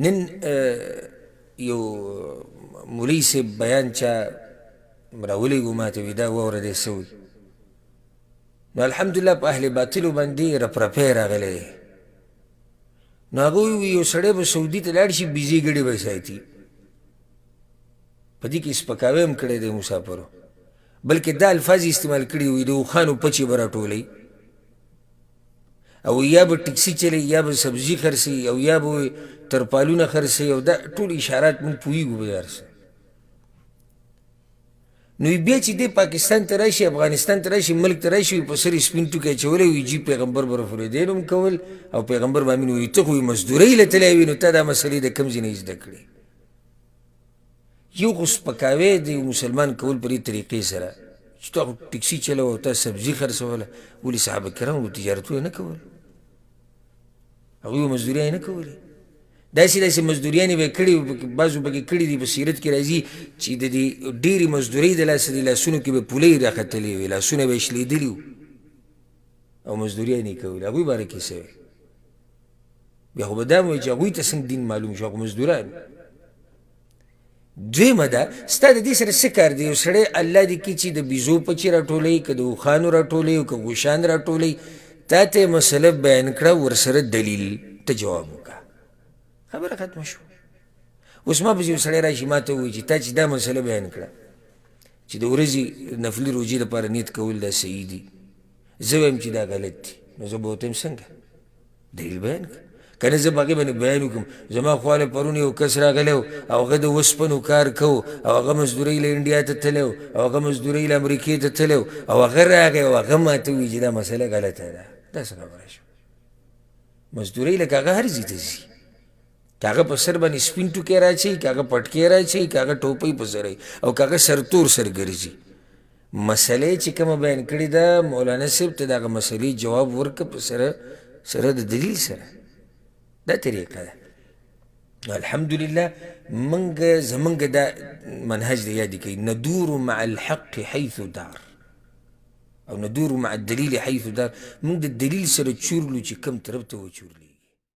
نن یو مولوي صاحب بیان چا راولېږو ما ته وي دا واوره دی څه وایي. نو الحمدلله په اهل باطلو باندې رپرپی راغلی دی. نو هغه ووي یو سړی به سعودي ته لاړ شي بیزې ګډې به ساتي. په دې کې سپکاوی هم کړی دی مسافرو، بلکې دا الفاظ استعمال کړي وي د اوښانو پچې به راټولوي او یا به ټکسي چلی یا به سبزي خرڅوي او یا به ترپالونه خرڅوي او دا ټول اشارات موږ پوهېږو به هر څه. نو بیا چې دی پاکستان ته راشي افغانستان ته راشي ملک ته راشي په سر یې سپین ټوکی اچولی وي جي پیغمبر به رفالدین هم کول او پیغمبر به امین وایي ته خو مزدورۍ له تللی وي نو تا دا مسلې د کوم ځای نه زده کړې. یو خو سپکاوی د یو مسلمان کول په دې طریقې سره چې تا خو ټکسي چلوه او تا سبزي خرڅوله، ولې صحابه کرامو تجارتونه نه کول، هغوی به مزدوریانې نه کولې. داسې داسې مزدوریانې به یې کړي بعضو پکې کړي دي په سیرت کې راځي چې د دې ډېرې مزدورۍ د لاسه د لاسونو کې به پولۍ راختلې وې، لاسونه به یې شلېدلي وو او مزدوریانې یې کولې. هغوی باره کې څه وی؟ بیا خو به دا وایي چې هغوی ته څنګه دین معلوم شو، هغه مزدوران. دویمه ده ستا د دې سره څه کار دی؟ یو سړی الله دې کړي چې د بیزو پچې راټولوي که د اوښانو راټولوي او که غوشان راټولوي، تا ته یې مسله بیان کړه ورسره دلیل ته جواب وکړه، خبره ختمه شوه. اوس ما پسې یو سړی راشي ما ته ووایي چې تا چې دا مسله بیان کړه چې د ورځې نفلي روژې لپاره نیت کول دا صحیح دي، زه وایم چې دا غلط دي، نو زه به ورته وایم څنګه دلیل بیان کړه. که نه زه په هغې باندې بیان وکړم زما خواله پرون یو کس راغلی و او هغه د اوسپنو کار کو او هغه مزدورۍ له انډیا ته تللی و او هغه مزدورۍ له امریکې ته تللی و او هغه راغی او هغه ما ته ووایي چې دا مسله غلطه ده. دا څه خبره شوه؟ مزدورۍ لکه هغه هر ځای ته ځي، که هغه په سر باندې سپین ټوکی راچوي، که هغه پټکی راچوي، که هغه ټوپۍ په سر وي او که هغه سرتور سر ګرځي. مسلې چې کومه بیان کړې ده مولانا صاحب ته د هغه مسلې جواب ورکړه په سره د دلیل سره. دا طریقه ده. الحمدلله زمونږ دا منهج دی یادی کوي ندور مع الحق حیث دار او ندور مع الدلیل حیث دار. موږ د دلیل سره چورلو چې کوم طرف ته وچورلي.